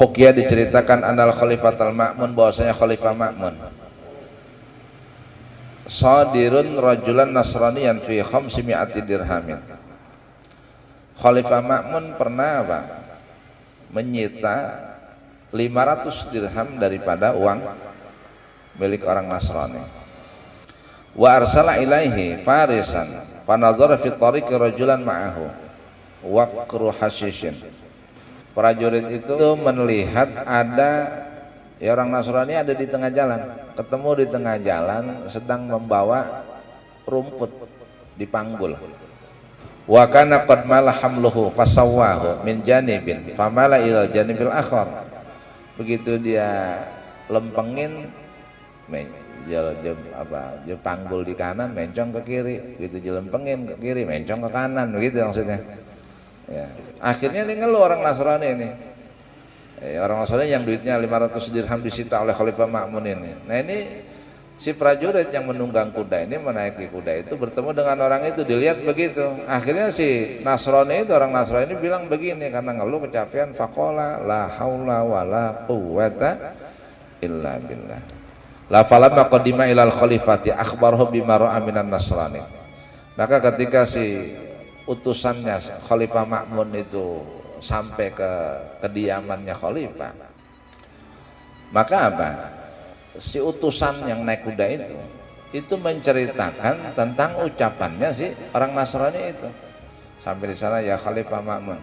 Hukia diceritakan anal Khalifatul Ma'mun, bahwasanya Khalifah Ma'mun sadirun rajulan nasraniyan fi 500 dirhamin. Khalifah Ma'mun pernah apa? Menyita 500 dirham daripada uang milik orang Nasrani. Wa arsala ilaihi farisan fanadhara fi tariqi rajulan ma'ahu waqru hashishin. Prajurit itu melihat ada orang Nasrani ada di tengah jalan, ketemu di tengah jalan sedang membawa rumput di panggul. Wa kana qad mala hamluhu fasawwahu min janibin famala ila janibil akhar. Begitu dia lempengin panggul di kanan mencong ke kiri, begitu dilempengin ke kiri mencong ke kanan, begitu maksudnya. Ya. Akhirnya ini ngeluh orang Nasrani ini. Orang Nasrani yang duitnya 500 dirham disita oleh Khalifah Ma'mun ini. Nah ini si prajurit yang menunggang kuda ini menaiki kuda itu bertemu dengan orang itu, dilihat begitu. Akhirnya si Nasrani itu, orang Nasrani ini bilang begini karena ngeluh kecapean, faqala la haula wala quwwata illa billah. La falamma qadima ilal khalifati akhbarahu bima ra'a minan Nasrani. Maka ketika si utusannya Khalifah Ma'mun itu sampai ke kediamannya Khalifah, maka apa? Si utusan yang naik kuda itu menceritakan tentang ucapannya si orang Nasrani itu. Sampai di sana, ya Khalifah Ma'mun,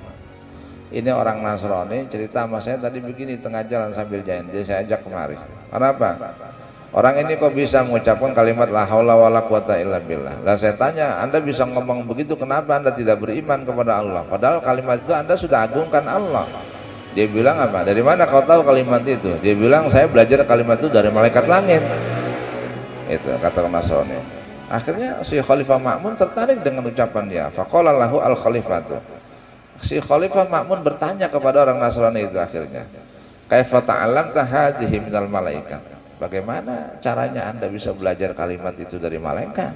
ini orang Nasrani cerita sama saya tadi begini tengah jalan sambil jalan, jadi saya ajak kemari. Kenapa? Orang ini kok bisa mengucapkan kalimat la haula wala quwata illa billah. Lah saya tanya, Anda bisa ngomong begitu, kenapa Anda tidak beriman kepada Allah? Padahal kalimat itu Anda sudah agungkan Allah. Dia bilang apa? Dari mana kau tahu kalimat itu? Dia bilang saya belajar kalimat itu dari malaikat langit. Itu kata Nasrani. Akhirnya si Khalifah Ma'mun tertarik dengan ucapan dia. Faqala lahu al-khalifatu. Si Khalifah Ma'mun bertanya kepada orang Nasrani itu akhirnya, kaifa ta'allamta hadhihi minal malaikat? Bagaimana caranya Anda bisa belajar kalimat itu dari malaikat?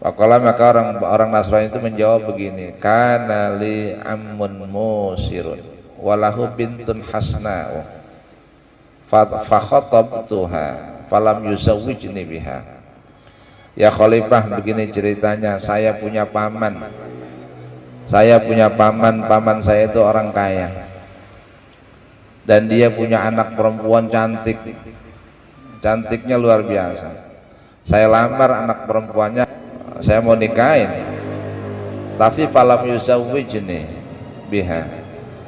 Faqala, maka orang Nasrani itu menjawab begini, kana li ammun musirun walahu bintun hasna'u fa khatabtuha falam yuzawwijni biha. Ya Khalifah, begini ceritanya, saya punya paman, paman saya itu orang kaya dan dia punya anak perempuan cantiknya luar biasa. Saya lamar anak perempuannya, saya mau nikahin, tapi falam yuzawwijni biha,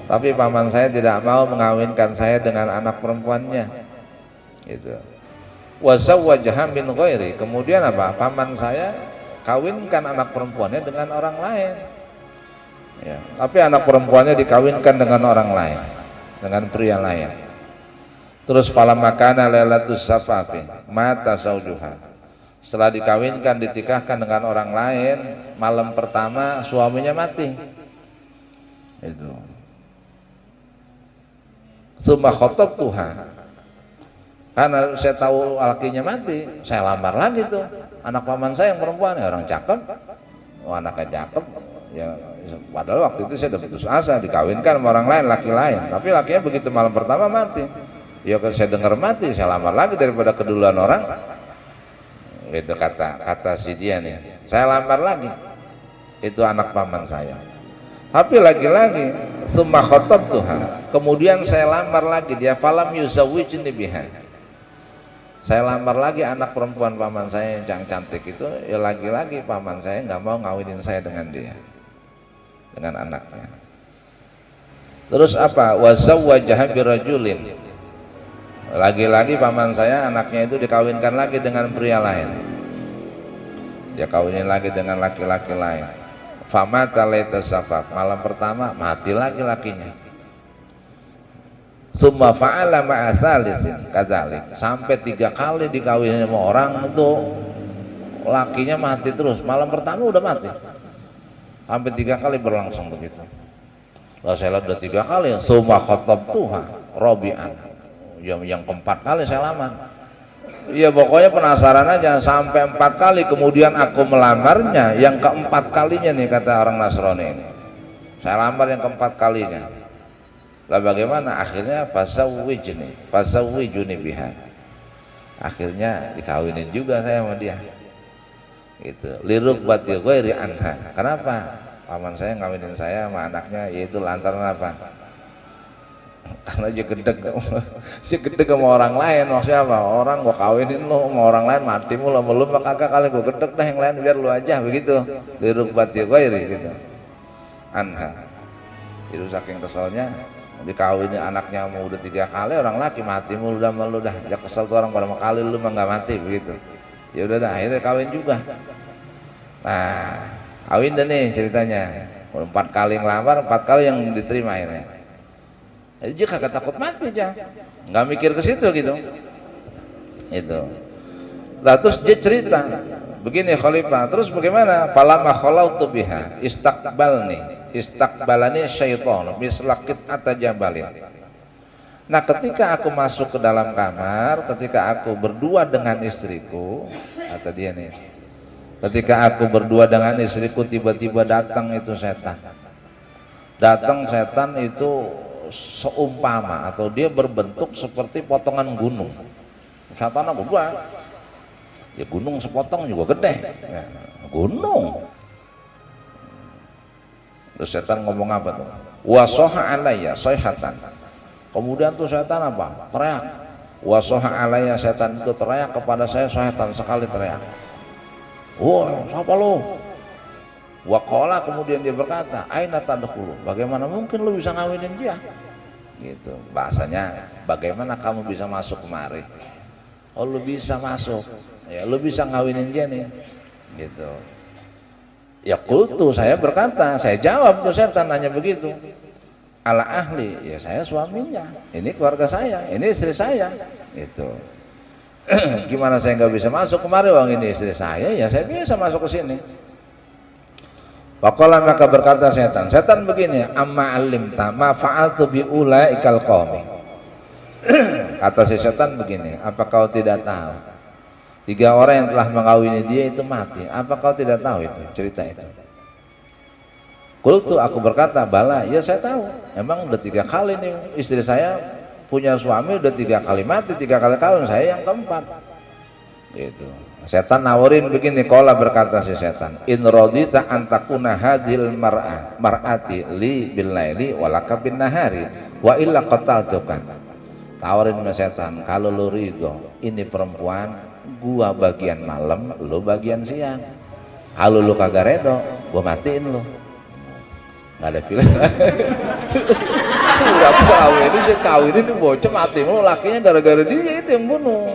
tapi paman saya tidak mau mengawinkan saya dengan anak perempuannya. Gitu. Wa zawwajaha min ghairi, kemudian apa? Paman saya kawinkan anak perempuannya dengan orang lain. Ya, tapi anak perempuannya dikawinkan dengan orang lain, dengan pria lain. Terus falamma kana lailatus safafi mata zaujuha. Setelah dikawinkan, ditikahkan dengan orang lain, malam pertama suaminya mati. Itu. Tsumma khatabtuha. Karena saya tahu lakinya mati, saya lamar lagi tuh anak paman saya yang perempuan, ya orang cakep. Oh, anaknya cakep. Ya, padahal waktu itu saya udah putus asa dikawinkan sama orang lain, laki lain. Tapi lakinya begitu malam pertama mati. Ya kalau saya dengar mati, saya lamar lagi daripada keduluan orang. Itu kata si dia nih. Saya lamar lagi. Itu anak paman saya. Tapi lagi-lagi, tsumma khatabtuha. Kemudian saya lamar lagi dia, falam yuzawwijni biha. Saya lamar lagi anak perempuan paman saya yang cantik itu, ya lagi-lagi paman saya nggak mau ngawinin saya dengan dia, dengan anaknya. Terus apa? Wa zawwajaha birajulin. Lagi-lagi paman saya anaknya itu dikawinkan lagi dengan pria lain. Dia kawinin lagi dengan laki-laki lain. Famata laita safaf. Malam pertama mati lagi lakinya. Tsumma fa'ala ma'a tsalitsin kadzalik. Sampai 3 kali dikawinin sama orang itu lakinya mati terus. Malam pertama udah mati. Sampai 3 kali berlangsung begitu. Lah saya lihat udah 3 kali. Tsumma khatabtuha rabi'an. Yang keempat kali saya lamar. Ya pokoknya penasaran aja sampai 4 kali, kemudian aku melamarnya yang keempat kalinya nih, kata orang Nasrani ini. Saya lamar yang keempat kalinya. Lah bagaimana? Akhirnya fasawwijuni biha. Akhirnya dikawinin juga saya sama dia. Gitu. Lirukbati ghairi anha. Kenapa? Paman saya ngawinin saya sama anaknya, yaitu lantaran apa? Karena dia gedeg sama orang lain. Maksudnya apa? Orang gua kawinin lo sama orang lain, matimu lo belum, maka kali gua gedeg dah, yang lain biar lu aja, begitu. Lirukbati ghairi gitu. Anha. Itu saking keselnya dikawinin anaknya mau udah 3 kali, orang laki, matimu udah malu dah. Ya kesel tuh orang pada mau kali, lu mah nggak mati, begitu. Ya udah dah, akhirnya kawin juga. Nah, kawin deh nih ceritanya. 4 kali ngelamar, 4 kali yang diterima akhirnya. Jadi dia kagak takut mati aja, nggak mikir ke situ gitu. Itu. Lah terus dia cerita, begini Khalifah, terus bagaimana? Falama khalautu biha istaqbalani syaitan mislaqit atajabalin. Nah, ketika aku masuk ke dalam kamar, ketika aku berdua dengan istriku, kata dia nih, ketika aku berdua dengan istriku, tiba-tiba datang itu setan. Datang setan itu seumpama atau dia berbentuk seperti potongan gunung. Setan aku buat, ya gunung sepotong juga gede, ya, gunung. Terus setan ngomong apa tuh? Wasoha alayya sayhatan. Kemudian tuh setan apa? Teriak. Wasoha alayya, setan itu teriak kepada saya, setan sekali teriak. Wah, siapa lo? Waqala, kemudian dia berkata, aina tadkhulu? Bagaimana mungkin lu bisa ngawinin dia? Gitu. Bahasanya, bagaimana kamu bisa masuk kemari? Oh, lu bisa masuk. Ya, lu bisa ngawinin dia nih. Gitu. Ya kultu, saya berkata, saya jawab tuh setan nanya begitu. Ala ahli, ya saya suaminya. Ini keluarga saya, ini istri saya. Gitu. Gimana saya nggak bisa masuk kemari? Wong ini istri saya, ya saya bisa masuk ke sini. Faqala, maka berkata setan begini, amma alimta ma fa'altu bi ulaikal qaumi. Kata si setan begini, apa kau tidak tahu 3 orang yang telah mengawini dia itu mati? Apa kau tidak tahu itu cerita itu? Qultu, aku berkata, bala, ya saya tahu. Emang udah 3 kali nih istri saya punya suami, udah 3 kali mati, 3 kali kawin, saya yang keempat. Gitu. Setan nawarin begini, qala, berkata si setan, in radita an takuna hadhil mar'ati li bil laili wa laka bin nahari wa illa qataltuka. Tawarin sama setan, kalau lu ridho ini perempuan, gua bagian malam, lu bagian siang. Kalau lu kagak redo, gua matiin lu. Nggak ada pilihan. Udah kawin ini, dia kawinin bocah, mati lu, lakinya gara-gara dia itu yang bunuh.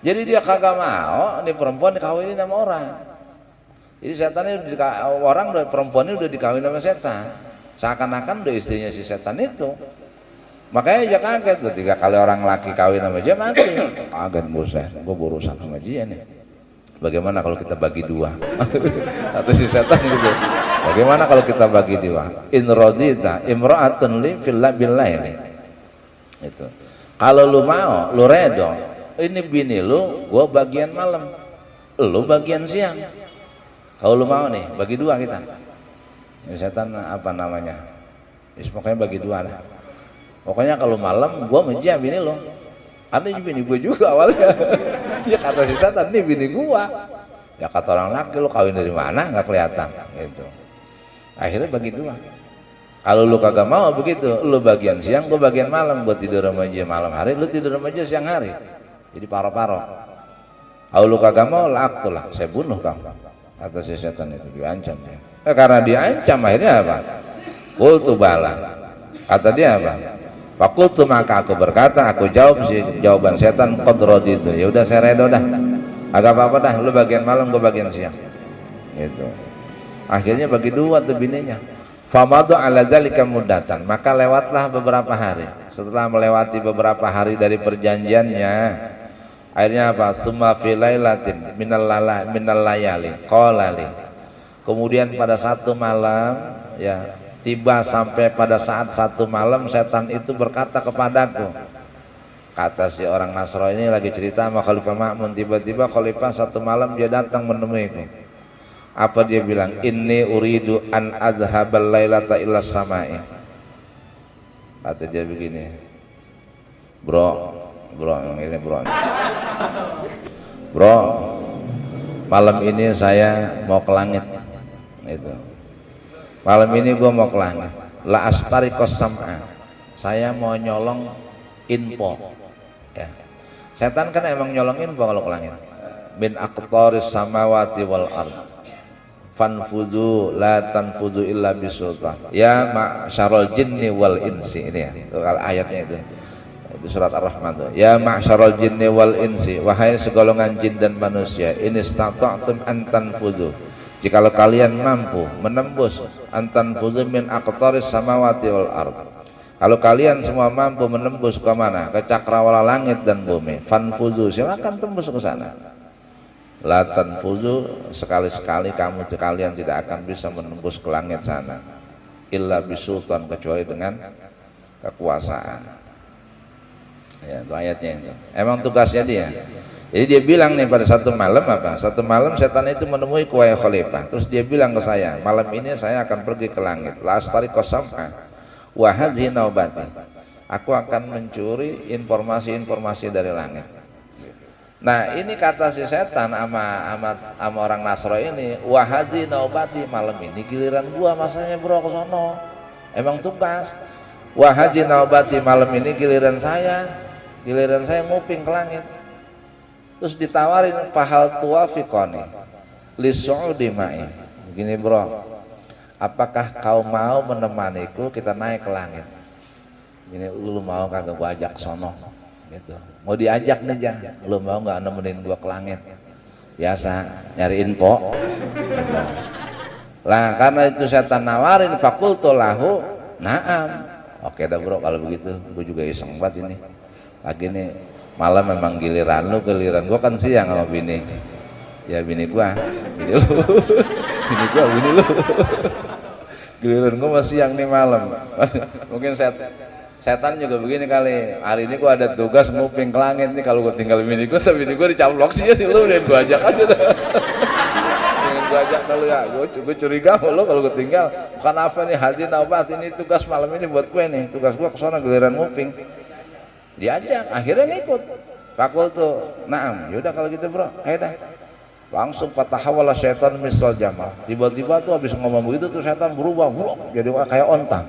Jadi dia kagak mau nih perempuan dikawinin sama orang. Jadi setannya orang, perempuannya udah dikawin sama setan. Seakan-akan udah istrinya si setan itu. Makanya dia kaget tuh 3 kali orang laki kawin sama dia mati. Kaget, buset, gue berurusan sama dia nih. Bagaimana kalau kita bagi 2? Atau si setan gitu. Bagaimana kalau kita bagi 2? In radita imra'atun li billah ini. Itu. Kalau lu mau, lu redo, ini bini lu, gua bagian malam, lu bagian siang. Kalau lu mau nih, bagi 2 kita. Ini setan apa namanya? Pokoknya bagi 2 lah. Pokoknya kalau malam, gua menjia bini lu. Ada bini gua juga awalnya. Ya kata si setan, nih bini gua. Ya kata orang laki, lu kawin dari mana? Nggak kelihatan. Gitu. Akhirnya bagi 2. Kalau lu kagak mau begitu, lu bagian siang, gua bagian malam. Gua tidur sama dia malam hari, lu tidur sama dia siang hari. Jadi paro-paro. Kalau lu kagak mau, laktulah, saya bunuh kamu. Kata si setan itu, diancam dia. Karena diancam akhirnya apa? Qultu bala. Kata dia apa? Fakultu, maka aku berkata, aku jawab si jawaban setan, qadrod itu. Ya udah saya redo dah. Agak apa-apa dah, lu bagian malam, gua bagian siang. Gitu. Akhirnya bagi 2 tuh bininya. Famadu ala dzalika muddatan, maka lewatlah beberapa hari. Setelah melewati beberapa hari dari perjanjiannya, akhirnya apa? Tsumma fi lailatin minal layali qala li. Kemudian pada satu malam, ya, tiba sampai pada saat satu malam setan itu berkata kepadaku. Kata si orang Nasrani ini lagi cerita sama Khalifah Ma'mun, tiba-tiba Khalifah satu malam dia datang menemuiku. Apa dia bilang? Inni uridu an adhabal lailata ila samai. Kata dia begini, bro, yang ini bro, malam ini saya mau ke langit, itu. Malam ini gua mau ke langit. La astariqos sam'a, saya mau nyolong info. Ya. Setan kan emang nyolong info kalau ke langit. Min aqtaris samawati wal ard. Fanfudu la tanfudu illa bisultan. Ya ma'syarul jinni wal insi, ini ya. Itu ayatnya itu. Itu surat Ar-Rahman tuh. Ya ma'syarul jinni wal insi, wahai segolongan jin dan manusia, in istata'tum an tanfudu, jikalau kalian mampu menembus antan fuzu min aqtaris samawati wal ard, kalau kalian semua mampu menembus ke mana? Ke cakrawala langit dan bumi. Fanfuzu, silakan tembus ke sana. La tanfuzu, sekali-sekali kalian tidak akan bisa menembus ke langit sana. Illa bisultan, kecuali dengan kekuasaan. Ya, itu ayatnya itu. Emang tugasnya dia. Jadi dia bilang nih pada satu malam apa? Satu malam setan itu menemui wahai khalifah. Terus dia bilang ke saya, malam ini saya akan pergi ke langit. La astariqos sam'a wa hadhihi naubati. Aku akan mencuri informasi-informasi dari langit. Nah, ini kata si setan sama orang Nasro ini, wa hadhihi naubati, malam ini giliran gua masanya bro ke sono. Emang tugas. Wa hadhihi naubati, malam ini giliran saya nguping ke langit. Terus ditawarin pahal tuafiqoni lisu'udi ma'i. Begini bro, apakah kau mau menemaniku kita naik ke langit? Gini, lu mau kagak gua ajak sono? Gitu. Mau diajak nih jangan. Lu mau nggak nemenin gua ke langit? Biasa nyari info. Lah karena itu setan nawarin, fakultu lahu na'am. Oke dah bro, kalau begitu gua juga iseng banget ini. Lagi nih malam memang giliran gua kan siang sama bini. Ya bini gua, bini lu. bini lu. Giliran gua masih siang nih malam. Mungkin setan juga begini kali. Hari ini gua ada tugas nguping ke langit nih, kalau gua tinggal bini gua, tapi bini gua dicaplok sih ya, lu udah gua ajak aja dah. Gua ajak kalau ya, gua curiga sama lu kalau gua tinggal. Bukan apa nih, hadi naubat, ini tugas malam ini buat gue nih. Tugas gua kesana giliran nguping. Diajak, akhirnya ngikut. Fakultu na'am. Yaudah kalau gitu bro, ayo dah. Langsung patahawala syaitan misal jamal. Tiba-tiba tuh habis ngomong begitu tuh setan berubah, jadi kayak onta.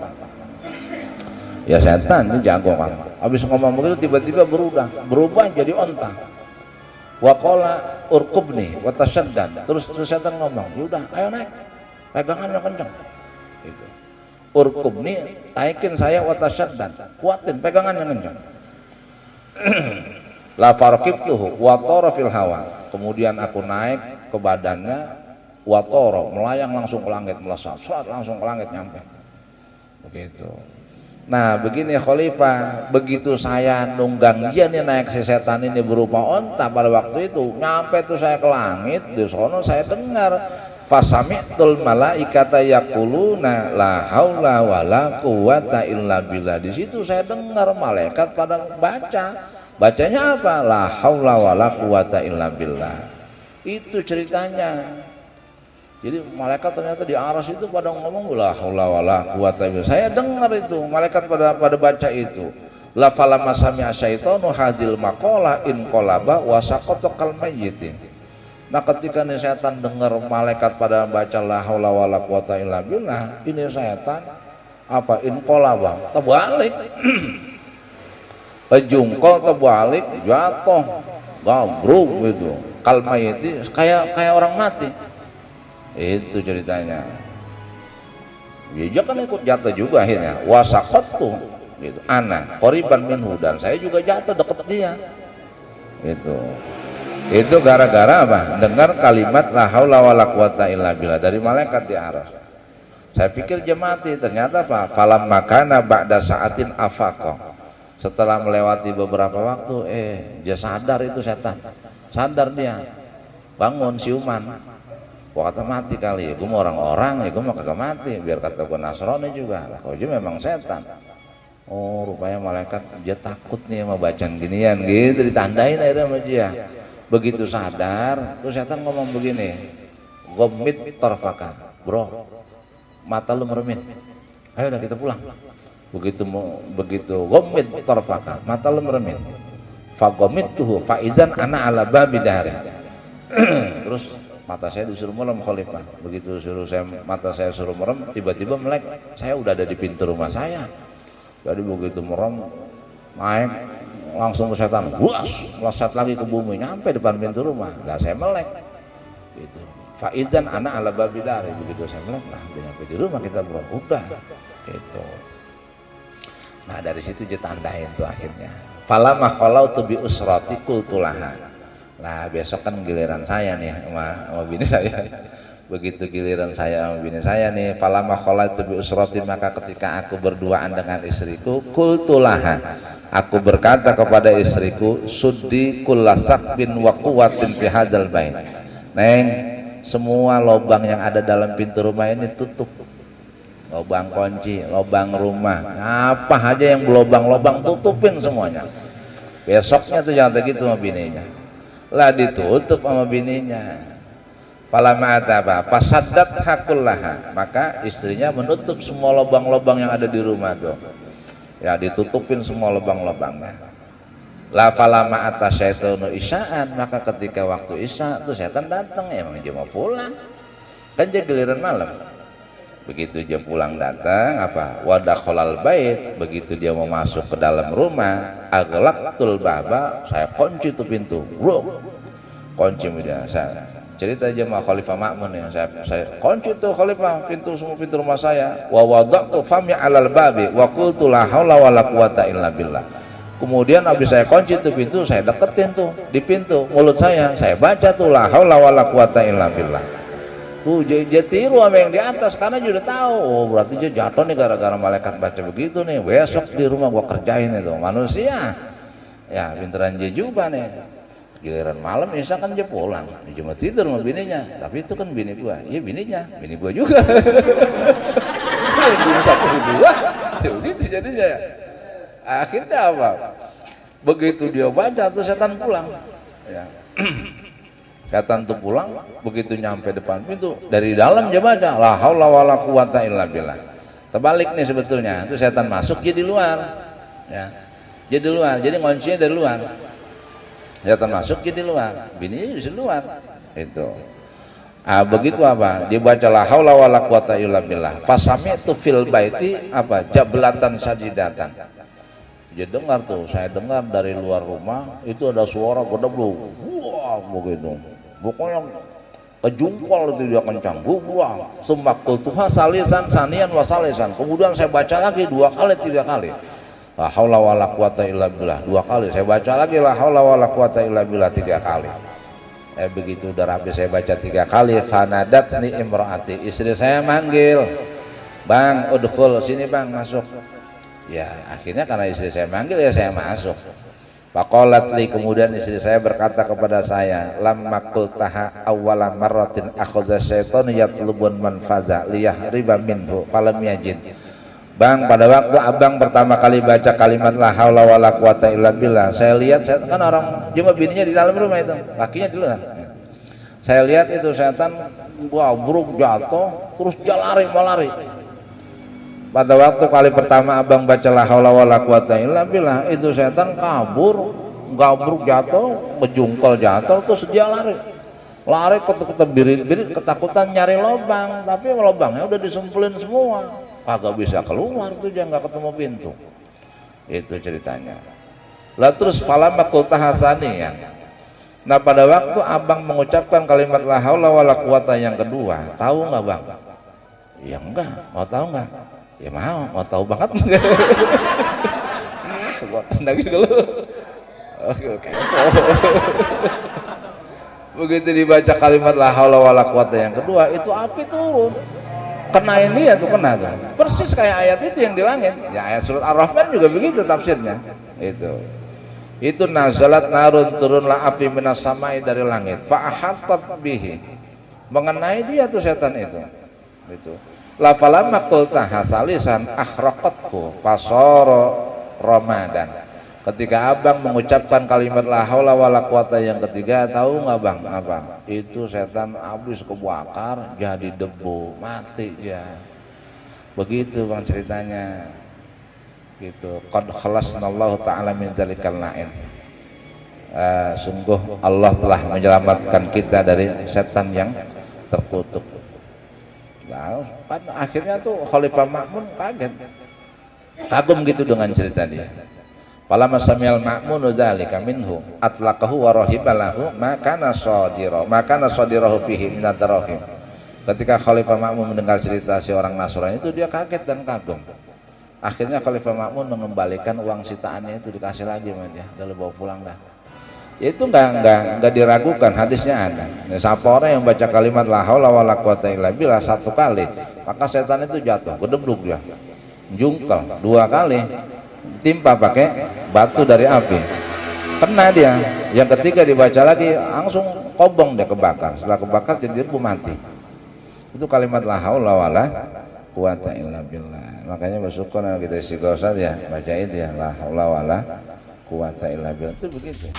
Ya setan ini jago kan. Habis ngomong begitu tiba-tiba berubah jadi onta. Wa qala urqubni wa tashaddad. Terus setan ngomong, "Yaudah, ayo naik. Pegangannya kencang." Gitu. Urqubni, taikin saya wa tashaddad. Kuatin pegangannya kencang. La farqibtuhu wa tara fil hawa. Kemudian aku naik ke badannya, wa tara, melayang langsung ke langit, melesat, langsung ke langit nyampe. Begitu. Nah begini khalifah, begitu saya nunggang dia nih naik si setan ini berupa onta pada waktu itu, nyampe tuh saya ke langit, di sono saya dengar fasami'tul malaikata yaquluna la haula wala quwata illa billah. Di situ saya dengar malaikat pada bacanya apa? La haula wala quwata illa billah. Itu ceritanya. Jadi malaikat ternyata di aras itu pada ngomong la haula wala quwata illa billah. Saya dengar itu malaikat pada baca itu. La falamma sami'a syaitanu hadil maqala in qalaba wa saqata kal mayyitin. Nah ketika nih setan dengar malaikat pada baca la haula wala quwata illa billah, ini setan apa inqalaba, terbalik. Jungkol terbalik, jatuh, gabruk gitu. Kalmayiti kayak orang mati. Itu ceritanya. Dia kan ikut jatuh juga akhirnya. Wasaqattu gitu. Ana qoriban minhu, dan saya juga jatuh deket dia. Gitu. Itu gara-gara apa? Dengar kalimat la haula wala quwata illa billah dari malaikat di aras. Saya pikir dia mati, ternyata apa? Falam makana ba'da sa'atin afaqa. Setelah melewati beberapa waktu, dia sadar itu setan. Sadar dia. Bangun siuman. Gua kata mati kali, gua mau orang-orang, gua mau kagak mati, biar kata gua Nasrani juga. Kalau dia memang setan. Oh, rupanya malaikat dia takut nih sama bacaan ginian gitu, ditandain akhirnya sama dia. Begitu sadar, terus setan ngomong begini, gomit torfaka, bro, mata lu meremin, ayo udah kita pulang. begitu gomit tarfaka, mata lu meremit. Fagomittuhu faizan ana ala babi dari. Terus mata saya disuruh merem khalifah. Begitu mata saya suruh merem, tiba-tiba melek. Saya udah ada di pintu rumah saya. Jadi begitu merem, naik langsung ke setan. Buas, melesat lagi ke bumi, nyampe depan pintu rumah. Lah saya melek. Gitu. Faizan ana ala babi dari. Begitu saya melek, nah udah nyampe di rumah kita bro. Udah. Gitu. Nah dari situ dia tandain tuh akhirnya. Falamah kalau tuh bi usrati kultulaha. Nah besok kan giliran saya nih sama bini saya. Begitu giliran saya sama bini saya nih. Falamah kalau tuh bi usrati, maka ketika aku berduaan dengan istriku, kultulaha, aku berkata kepada istriku, suddi kullasak bin wa quwwatin fi hadzal bait. Neng, semua lubang yang ada dalam pintu rumah ini tutup. Lubang kunci, lubang rumah, apa aja yang berlubang-lubang tutupin semuanya. Besoknya tuh jangan begitu sama bininya. Lah ditutup sama bininya. Falama ataba fasaddat hakullaha, maka istrinya menutup semua lubang-lubang yang ada di rumah tuh. Ya ditutupin semua lubang-lubangnya. La falama atasyaitunu isya'an, maka ketika waktu isya tuh setan datang, emang dia mau pulang. Kan dia giliran malam. Begitu dia pulang datang, apa wadakhalal bait, begitu dia mau masuk ke dalam rumah, aghlaqtul baba, saya kunci tuh pintu, bro, kunci dia. Saya cerita aja sama Khalifah Ma'mun ya, saya kunci tuh Khalifah pintu, semua pintu rumah saya. Wa wadaqtu fami 'alal babi wa qultu la haula wala quwata illa billah. Kemudian habis saya kunci tuh pintu, saya deketin tuh di pintu mulut saya baca tuh la haula wala quwata illa billah. Tuh dia tiru sama yang di atas karena dia udah tahu, oh berarti dia jatuh nih gara-gara malaikat baca begitu nih. Besok di rumah gua kerjain itu manusia. Ya pinteran dia juga nih. Giliran malam Isa kan dia pulang, dia cuma tidur sama bininya. Tapi itu kan bini gua, iya bini gua juga. Bini satu dua, begitu jadinya. Akhirnya apa? Begitu dia baca tuh setan pulang. Ya. Setan tuh pulang, begitu nyampe depan pintu, dari dalam dia baca la haula wala quwata illa billah. Terbalik nih sebetulnya, itu setan masuk jadi luar. Ya. Jadi luar, jadi kuncinya dari luar. Setan masuk jadi luar, bininya di luar. Itu. Begitu apa? Dia baca la haula wala quwata illa billah. Fasami'tu fil baiti apa? Jablatan sajidatan. Dia dengar tuh, saya dengar dari luar rumah itu ada suara gedebluk. Wah, begitu. Pokoknya kejungkol itu dia kencang. Buang. Sumakul tuha salisan sanian wasalisan. Kemudian saya baca lagi 2 kali 3 kali. La haula wala quwata illa billah 2 kali. Saya baca lagi la haula wala quwata illa billah 3 kali. Begitu udah habis saya baca 3 kali, fanadatni imraati, istri saya manggil. Bang, udkhul sini bang, masuk. Ya akhirnya karena istri saya manggil ya saya masuk. Faqalat li, kemudian istri saya berkata kepada saya, lamma qultaha awwala marratin akhadha syaitanu yatlubun manfaza liyahriba minhu falam yajid. Bang, pada waktu abang pertama kali baca kalimat la haula wala quwata illa billah, saya lihat setan kan orang cuma bininya di dalam rumah itu, kakinya di luar. Saya lihat itu setan gabruk jatuh, terus dia lari mau lari. Pada waktu kali pertama abang baca la haula wala quwata illa billah, itu setan kabur, gabruk jatuh, bejungkol jatuh, terus dia lari birit-birit ketakutan nyari lubang, tapi lubangnya udah disempulin semua, kagak bisa keluar tuh, dia nggak ketemu pintu. Itu ceritanya. Lah terus falamma qultaha tsaniyan. Nah pada waktu abang mengucapkan kalimat la haula wala quwata yang kedua, tahu nggak bang? Ya enggak, mau tahu nggak? Ya mau tahu banget enggak? Sebuah tendang dulu. Oke. Begitu dibaca kalimat la haula wala quwata yang kedua, itu api turun. Kena ini ya tuh, kena tuh. Persis kayak ayat itu yang di langit. Ya ayat surat Ar-Rahman juga begitu tafsirnya. Itu nazalat narun, turunlah api minas samai dari langit. Fa ahattat bihi. Mengenai dia tuh setan itu. Itu. La falamma qultaha salisan akhraqatku fasara ramadan. Ketika abang mengucapkan kalimat la haula wala quwata yang ketiga, tahu nggak bang apa? Itu setan habis kebakar jadi debu, mati dia. Begitu bang ceritanya. gitu. Qad khalasnallahu ta'ala min dzalikal la'in. Sungguh Allah telah menyelamatkan kita dari setan yang terkutuk. Nah, pada akhirnya tuh Khalifah Ma'mun kaget, kagum gitu dengan cerita dia. Falamma sami'al Ma'munu dzalika minhu atlaqahu wa rahibalahu maka nasadirahu fihi min ad-darahim. Ketika Khalifah Ma'mun mendengar cerita si orang Nasrani itu, dia kaget dan kagum. Akhirnya Khalifah Ma'mun mengembalikan uang sitaannya itu, dikasih lagi sama dia, udah bawa pulang dah. Ya itu enggak diragukan, hadisnya ada. Nah, siapa orang yang baca kalimat la haula wala quwata illa billah 1 kali, maka setan itu jatuh, gedebluk dia. Jungkel 2 kali, timpa pakai batu dari api. Kena dia. Yang ketiga dibaca lagi, langsung kobong dia, kebakar. Setelah kebakar jadi dia mati. Itu kalimat la haula wala quwata illa billah. Makanya bersyukur kita istighosah ya, baca itu ya, la haula wala quwata illa billah. Itu begitu.